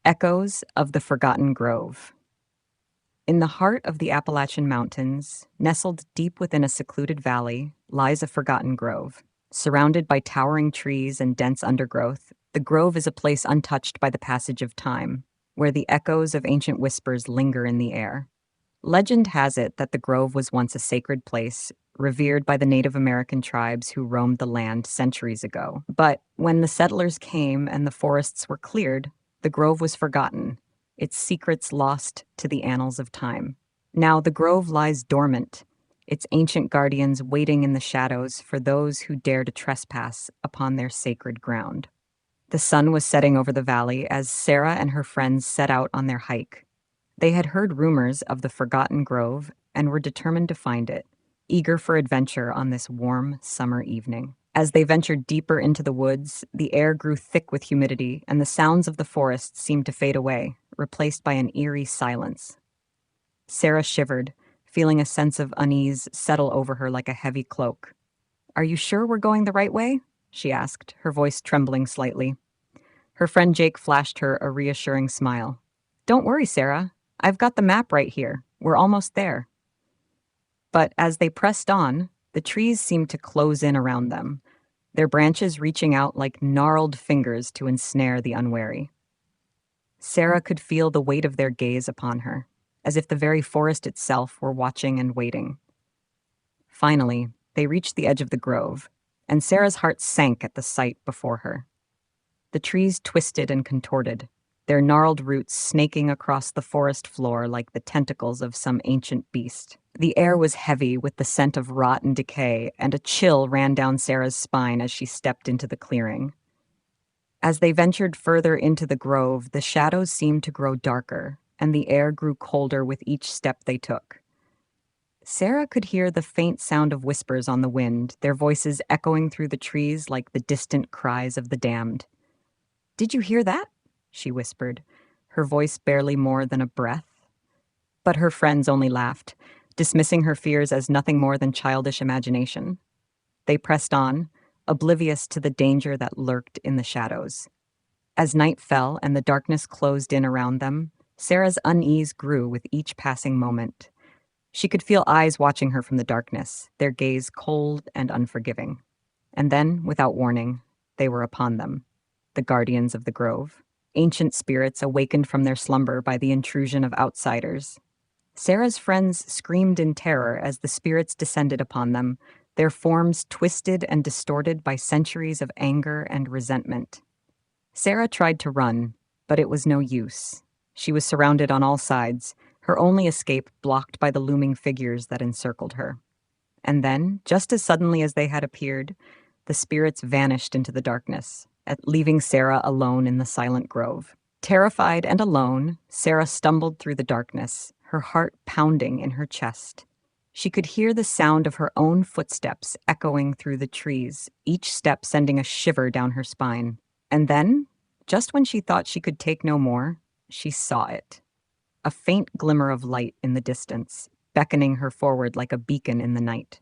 Echoes of the Forgotten Grove. In the heart of the Appalachian Mountains, nestled deep within a secluded valley, lies a forgotten grove. Surrounded by towering trees and dense undergrowth, the grove is a place untouched by the passage of time, where the echoes of ancient whispers linger in the air. Legend has it that the grove was once a sacred place, revered by the Native American tribes who roamed the land centuries ago. But when the settlers came and the forests were cleared, the grove was forgotten, its secrets lost to the annals of time. Now the grove lies dormant, its ancient guardians waiting in the shadows for those who dare to trespass upon their sacred ground. The sun was setting over the valley as Sarah and her friends set out on their hike. They had heard rumors of the forgotten grove and were determined to find it, eager for adventure on this warm summer evening. As they ventured deeper into the woods, the air grew thick with humidity, and the sounds of the forest seemed to fade away, replaced by an eerie silence. Sarah shivered, feeling a sense of unease settle over her like a heavy cloak. "Are you sure we're going the right way?" she asked, her voice trembling slightly. Her friend Jake flashed her a reassuring smile. "Don't worry, Sarah. I've got the map right here. We're almost there." But as they pressed on, the trees seemed to close in around them, their branches reaching out like gnarled fingers to ensnare the unwary. Sarah could feel the weight of their gaze upon her, as if the very forest itself were watching and waiting. Finally, they reached the edge of the grove, and Sarah's heart sank at the sight before her. The trees twisted and contorted, their gnarled roots snaking across the forest floor like the tentacles of some ancient beast. The air was heavy with the scent of rot and decay, and a chill ran down Sarah's spine as she stepped into the clearing. As they ventured further into the grove, the shadows seemed to grow darker, and the air grew colder with each step they took. Sarah could hear the faint sound of whispers on the wind, their voices echoing through the trees like the distant cries of the damned. "Did you hear that?" she whispered, her voice barely more than a breath. But her friends only laughed, dismissing her fears as nothing more than childish imagination. They pressed on, oblivious to the danger that lurked in the shadows. As night fell and the darkness closed in around them, Sarah's unease grew with each passing moment. She could feel eyes watching her from the darkness, their gaze cold and unforgiving. And then, without warning, they were upon them, the guardians of the grove, ancient spirits awakened from their slumber by the intrusion of outsiders. Sarah's friends screamed in terror as the spirits descended upon them, their forms twisted and distorted by centuries of anger and resentment. Sarah tried to run, but it was no use. She was surrounded on all sides, her only escape blocked by the looming figures that encircled her. And then, just as suddenly as they had appeared, the spirits vanished into the darkness, leaving Sarah alone in the silent grove. Terrified and alone, Sarah stumbled through the darkness, her heart pounding in her chest. She could hear the sound of her own footsteps echoing through the trees, each step sending a shiver down her spine. And then, just when she thought she could take no more, she saw it. A faint glimmer of light in the distance, beckoning her forward like a beacon in the night.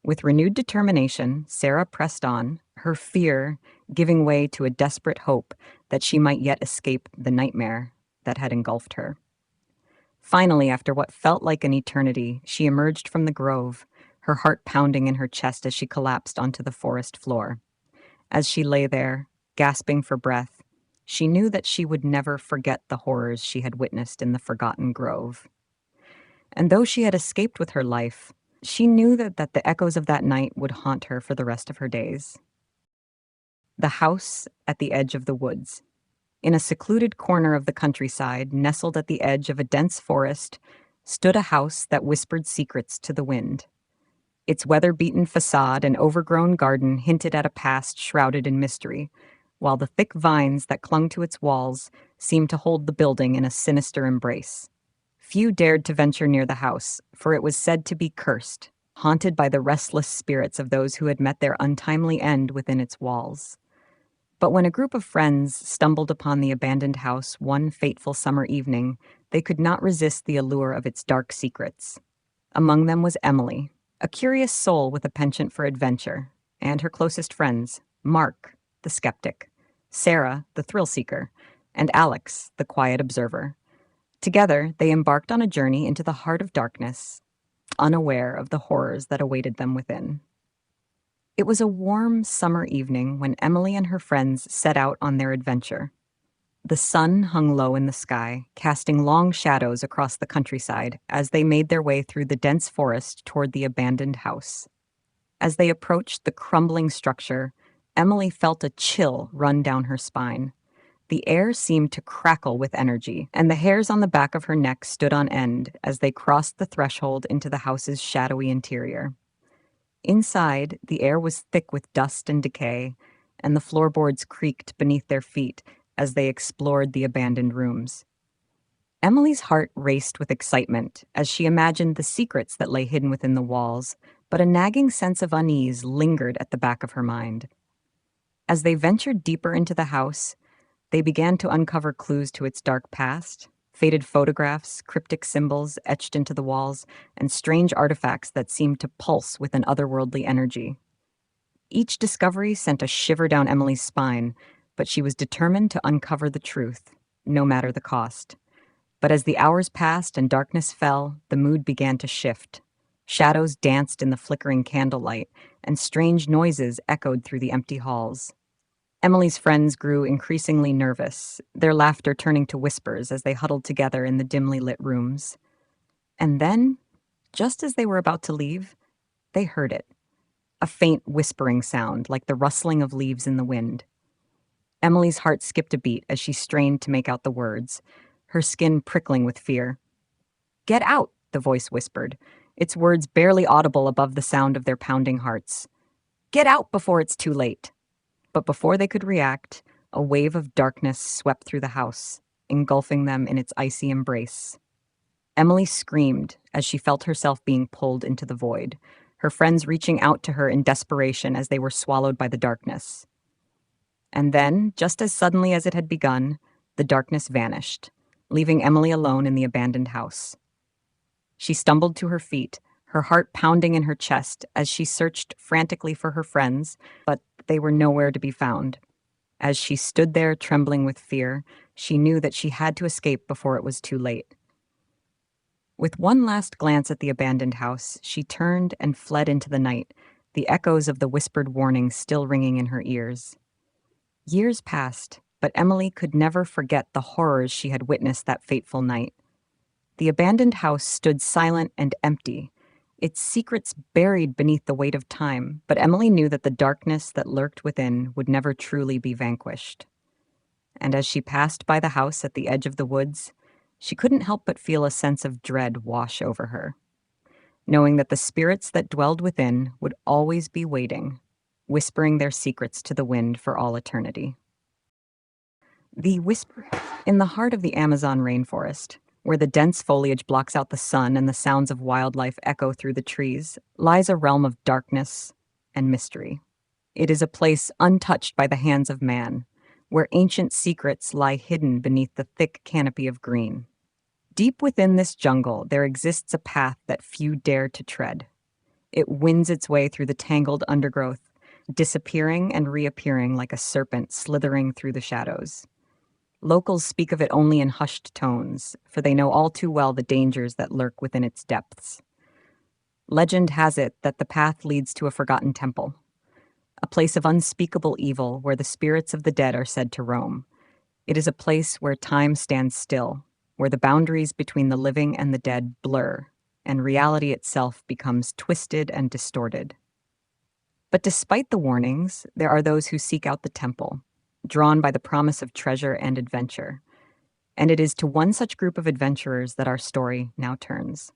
With renewed determination, Sarah pressed on, her fear giving way to a desperate hope that she might yet escape the nightmare that had engulfed her. Finally, after what felt like an eternity, she emerged from the grove, her heart pounding in her chest as she collapsed onto the forest floor. As she lay there, gasping for breath, she knew that she would never forget the horrors she had witnessed in the forgotten grove. And though she had escaped with her life, she knew that the echoes of that night would haunt her for the rest of her days. The house at the edge of the woods. In a secluded corner of the countryside, nestled at the edge of a dense forest, stood a house that whispered secrets to the wind. Its weather-beaten facade and overgrown garden hinted at a past shrouded in mystery, while the thick vines that clung to its walls seemed to hold the building in a sinister embrace. Few dared to venture near the house, for it was said to be cursed, haunted by the restless spirits of those who had met their untimely end within its walls. But when a group of friends stumbled upon the abandoned house one fateful summer evening, they could not resist the allure of its dark secrets. Among them was Emily, a curious soul with a penchant for adventure, and her closest friends, Mark, the skeptic, Sarah, the thrill-seeker, and Alex, the quiet observer. Together, they embarked on a journey into the heart of darkness, unaware of the horrors that awaited them within. It was a warm summer evening when Emily and her friends set out on their adventure. The sun hung low in the sky, casting long shadows across the countryside as they made their way through the dense forest toward the abandoned house. As they approached the crumbling structure, Emily felt a chill run down her spine. The air seemed to crackle with energy, and the hairs on the back of her neck stood on end as they crossed the threshold into the house's shadowy interior. Inside, the air was thick with dust and decay, and the floorboards creaked beneath their feet as they explored the abandoned rooms. Emily's heart raced with excitement as she imagined the secrets that lay hidden within the walls, but a nagging sense of unease lingered at the back of her mind. As they ventured deeper into the house, they began to uncover clues to its dark past, faded photographs, cryptic symbols etched into the walls, and strange artifacts that seemed to pulse with an otherworldly energy. Each discovery sent a shiver down Emily's spine, but she was determined to uncover the truth, no matter the cost. But as the hours passed and darkness fell, the mood began to shift. Shadows danced in the flickering candlelight, and strange noises echoed through the empty halls. Emily's friends grew increasingly nervous, their laughter turning to whispers as they huddled together in the dimly lit rooms. And then, just as they were about to leave, they heard it. A faint whispering sound, like the rustling of leaves in the wind. Emily's heart skipped a beat as she strained to make out the words, her skin prickling with fear. "Get out," the voice whispered, its words barely audible above the sound of their pounding hearts. "Get out before it's too late." But before they could react, a wave of darkness swept through the house, engulfing them in its icy embrace. Emily screamed as she felt herself being pulled into the void, her friends reaching out to her in desperation as they were swallowed by the darkness. And then, just as suddenly as it had begun, the darkness vanished, leaving Emily alone in the abandoned house. She stumbled to her feet, her heart pounding in her chest as she searched frantically for her friends, but they were nowhere to be found. As she stood there trembling with fear, she knew that she had to escape before it was too late. With one last glance at the abandoned house, she turned and fled into the night, the echoes of the whispered warning still ringing in her ears. Years passed, but Emily could never forget the horrors she had witnessed that fateful night. The abandoned house stood silent and empty, its secrets buried beneath the weight of time, but Emily knew that the darkness that lurked within would never truly be vanquished. And as she passed by the house at the edge of the woods, she couldn't help but feel a sense of dread wash over her, knowing that the spirits that dwelled within would always be waiting, whispering their secrets to the wind for all eternity. The whisper in the heart of the Amazon rainforest, where the dense foliage blocks out the sun and the sounds of wildlife echo through the trees, lies a realm of darkness and mystery. It is a place untouched by the hands of man, where ancient secrets lie hidden beneath the thick canopy of green. Deep within this jungle, there exists a path that few dare to tread. It winds its way through the tangled undergrowth, disappearing and reappearing like a serpent slithering through the shadows. Locals speak of it only in hushed tones, for they know all too well the dangers that lurk within its depths. Legend has it that the path leads to a forgotten temple, a place of unspeakable evil where the spirits of the dead are said to roam. It is a place where time stands still, where the boundaries between the living and the dead blur, and reality itself becomes twisted and distorted. But despite the warnings, there are those who seek out the temple, drawn by the promise of treasure and adventure. And it is to one such group of adventurers that our story now turns.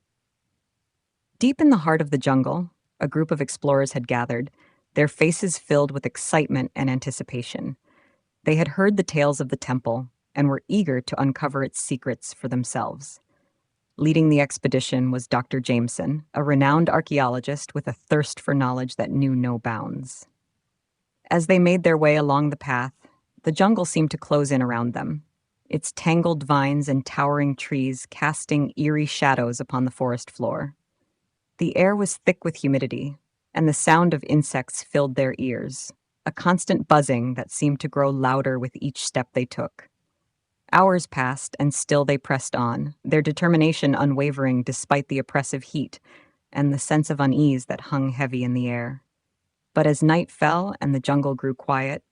Deep in the heart of the jungle, a group of explorers had gathered, their faces filled with excitement and anticipation. They had heard the tales of the temple and were eager to uncover its secrets for themselves. Leading the expedition was Dr. Jameson, a renowned archaeologist with a thirst for knowledge that knew no bounds. As they made their way along the path, the jungle seemed to close in around them, its tangled vines and towering trees casting eerie shadows upon the forest floor. The air was thick with humidity, and the sound of insects filled their ears, a constant buzzing that seemed to grow louder with each step they took. Hours passed, and still they pressed on, their determination unwavering despite the oppressive heat and the sense of unease that hung heavy in the air. But as night fell and the jungle grew quiet,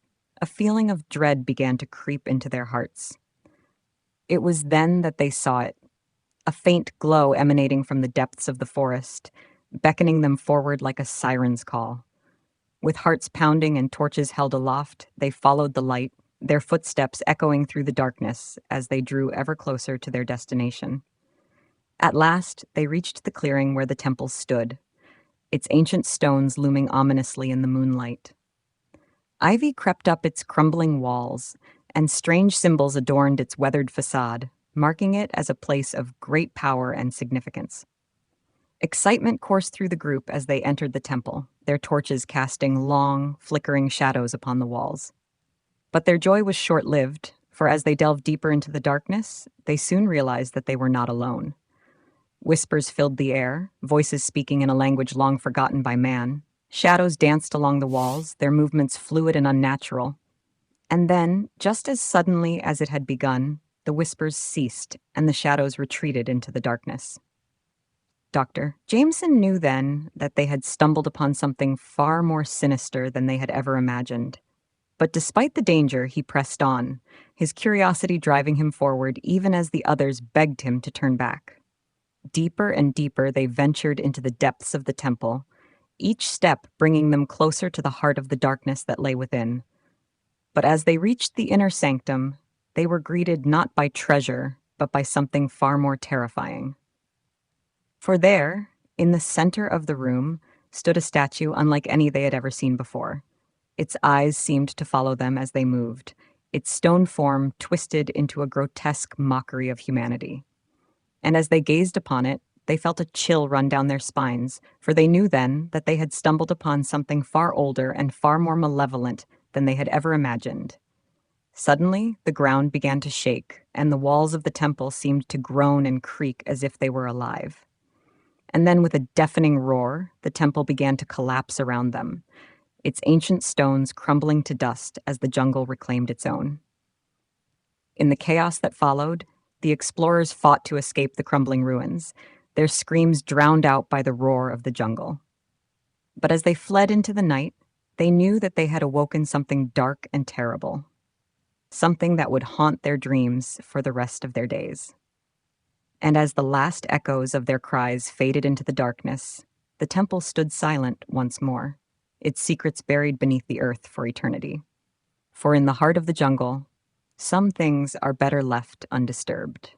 a feeling of dread began to creep into their hearts. It was then that they saw it, a faint glow emanating from the depths of the forest, beckoning them forward like a siren's call. With hearts pounding and torches held aloft, they followed the light, their footsteps echoing through the darkness as they drew ever closer to their destination. At last, they reached the clearing where the temple stood, its ancient stones looming ominously in the moonlight. Ivy crept up its crumbling walls, and strange symbols adorned its weathered facade, marking it as a place of great power and significance. Excitement coursed through the group as they entered the temple, their torches casting long, flickering shadows upon the walls. But their joy was short-lived, for as they delved deeper into the darkness, they soon realized that they were not alone. Whispers filled the air, voices speaking in a language long forgotten by man. Shadows danced along the walls, their movements fluid and unnatural. And then, just as suddenly as it had begun, the whispers ceased and the shadows retreated into the darkness. Dr. Jameson knew then that they had stumbled upon something far more sinister than they had ever imagined. But despite the danger, he pressed on, his curiosity driving him forward even as the others begged him to turn back. Deeper and deeper they ventured into the depths of the temple, each step bringing them closer to the heart of the darkness that lay within. But as they reached the inner sanctum, they were greeted not by treasure, but by something far more terrifying. For there, in the center of the room, stood a statue unlike any they had ever seen before. Its eyes seemed to follow them as they moved, its stone form twisted into a grotesque mockery of humanity. And as they gazed upon it, they felt a chill run down their spines, for they knew then that they had stumbled upon something far older and far more malevolent than they had ever imagined. Suddenly, the ground began to shake, and the walls of the temple seemed to groan and creak as if they were alive. And then with a deafening roar, the temple began to collapse around them, its ancient stones crumbling to dust as the jungle reclaimed its own. In the chaos that followed, the explorers fought to escape the crumbling ruins, their screams drowned out by the roar of the jungle. But as they fled into the night, they knew that they had awoken something dark and terrible, something that would haunt their dreams for the rest of their days. And as the last echoes of their cries faded into the darkness, the temple stood silent once more, its secrets buried beneath the earth for eternity. For in the heart of the jungle, some things are better left undisturbed.